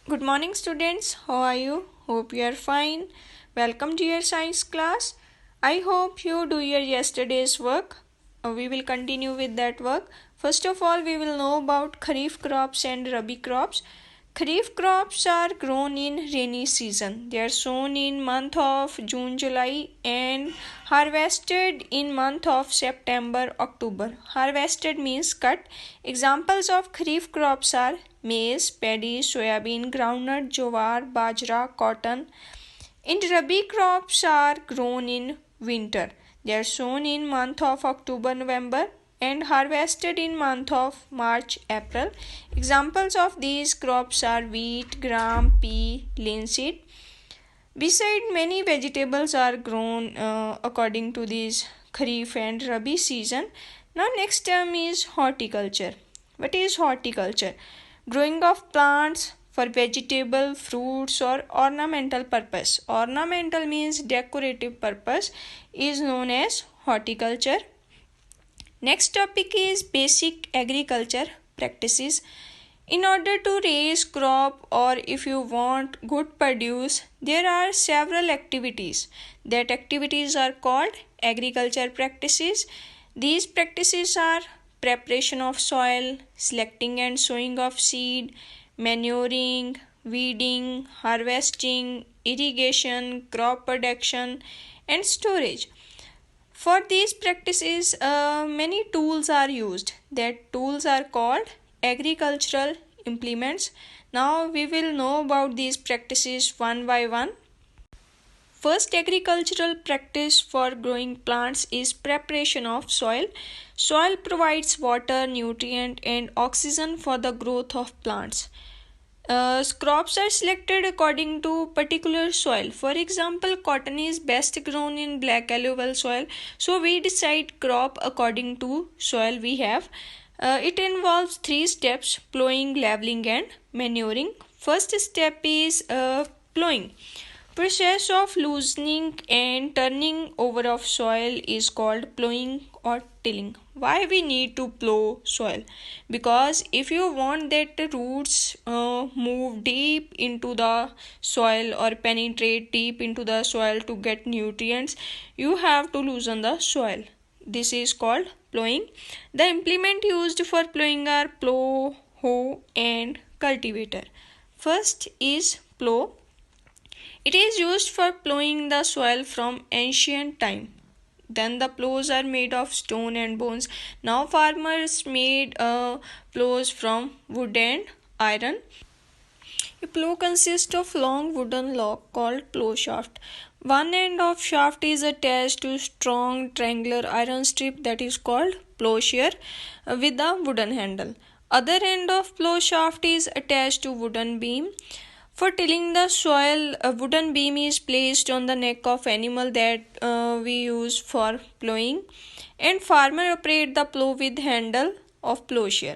Good morning, students. How are you? Hope you are fine. Welcome to your science class. I hope you do your yesterday's work. We will continue with that work. First of all, we will know about Kharif crops and Rabi crops. Kharif crops are grown in rainy season. They are sown in month of June, July and harvested in month of September, October. Harvested means cut. Examples of Kharif crops are maize, paddy, soyabean, groundnut, jowar, bajra, cotton. And Rabi crops are grown in winter. They are sown in month of October, November and harvested in month of March, April. Examples of these crops are wheat, gram, pea, linseed. Besides, many vegetables are grown according to these Kharif and Rabi season. Now next term is horticulture. What is horticulture? Growing of plants for vegetable, fruits or ornamental purpose. Ornamental means decorative purpose is known as horticulture. Next topic is basic agriculture practices. In order to raise crop or if you want good produce, there are several activities. That activities are called agriculture practices. These practices are preparation of soil, selecting and sowing of seed, manuring, weeding, harvesting, irrigation, crop production and storage. For these practices, many tools are used. That tools are called agricultural implements. Now we will know about these practices one by one. First agricultural practice for growing plants is preparation of soil. Soil provides water, nutrient and oxygen for the growth of plants. Crops are selected according to particular soil. For example, cotton is best grown in black alluvial soil. So we decide crop according to soil we have. It involves 3 steps: plowing, leveling and manuring. First step is plowing. Process of loosening and turning over of soil is called plowing or tilling. Why we need to plow soil? Because if you want that the roots move deep into the soil or penetrate deep into the soil to get nutrients, you have to loosen the soil. This is called plowing. The implement used for plowing are plow, hoe and cultivator. First is plow. It is used for plowing the soil from ancient time. Then the plows are made of stone and bones. Now farmers made plows from wood and iron. A plow consists of long wooden lock called plow shaft. One end of shaft is attached to strong triangular iron strip that is called plowshare with a wooden handle. Other end of plow shaft is attached to wooden beam. For tilling the soil, a wooden beam is placed on the neck of animal that we use for plowing, and farmer operate the plow with handle of plowshare.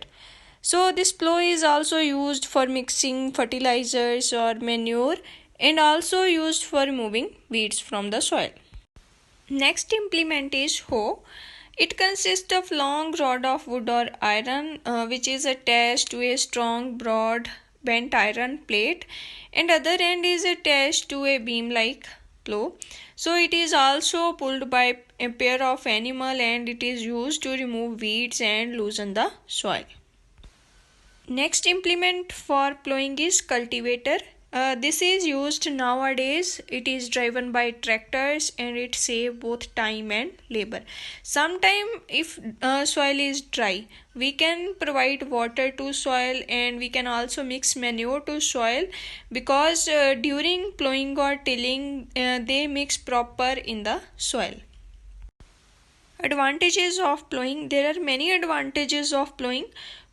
So this plow is also used for mixing fertilizers or manure and also used for removing weeds from the soil. Next implement is hoe. It consists of long rod of wood or iron which is attached to a strong broad bent iron plate and other end is attached to a beam like plow. So it is also pulled by a pair of animal and it is used to remove weeds and loosen the soil. Next implement for plowing is cultivator. This is used nowadays. It is driven by tractors and it saves both time and labor. Sometime if soil is dry, we can provide water to soil and we can also mix manure to soil because during plowing or tilling they mix proper in the soil. Advantages of plowing. There are many advantages of plowing.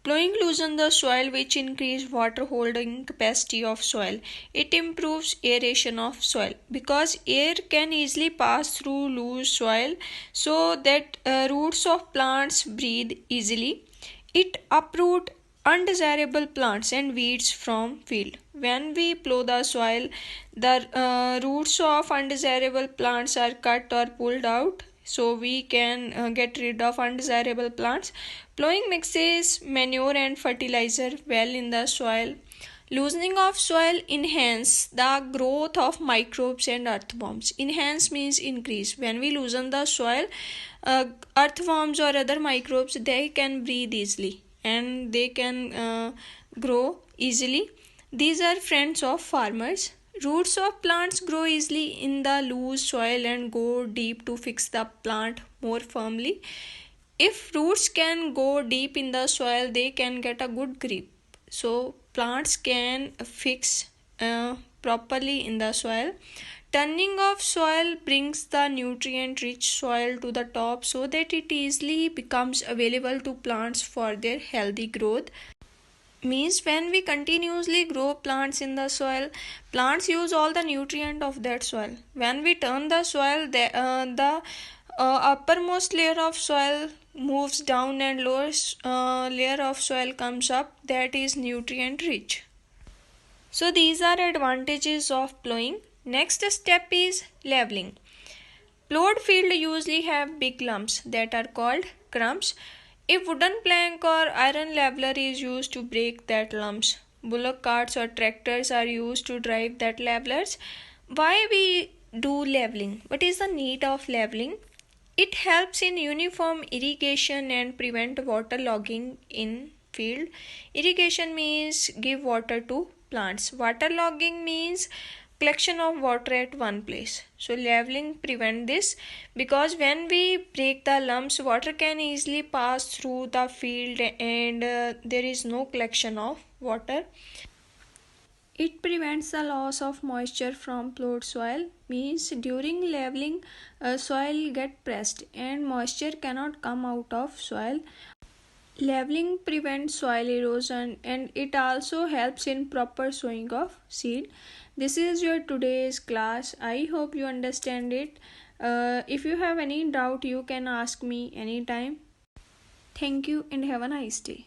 Plowing loosens the soil which increase water holding capacity of soil. It improves aeration of soil because air can easily pass through loose soil so that roots of plants breathe easily. It uproot undesirable plants and weeds from field. When we plow the soil, the roots of undesirable plants are cut or pulled out so we can get rid of undesirable plants. Plowing mixes manure and fertilizer well in the soil. Loosening of soil enhance the growth of microbes and earthworms. Enhance means increase. When we loosen the soil, earthworms or other microbes, they can breathe easily and they can grow easily. These are friends of farmers. Roots of plants grow easily in the loose soil and go deep to fix the plant more firmly. If roots can go deep in the soil, they can get a good grip. So plants can fix properly in the soil. Turning of soil brings the nutrient rich soil to the top so that it easily becomes available to plants for their healthy growth. Means when we continuously grow plants in the soil, plants use all the nutrient of that soil. When we turn the soil, the uppermost layer of soil moves down and lower layer of soil comes up, that is nutrient rich. So these are advantages of plowing. Next step is leveling. Plowed field usually have big lumps that are called crumbs. A wooden plank or iron leveler is used to break that lumps. Bullock carts or tractors are used to drive that levelers. Why we do leveling? What is the need of leveling? It helps in uniform irrigation and prevent water logging in field. Irrigation means give water to plants. Water logging means collection of water at one place. So leveling prevent this, because when we break the lumps, water can easily pass through the field and there is no collection of water. It prevents the loss of moisture from plowed soil. Means during leveling, soil get pressed and moisture cannot come out of soil. Leveling prevents soil erosion and it also helps in proper sowing of seed. This is your today's class. I hope you understand it. If you have any doubt, you can ask me anytime. Thank you and have a nice day.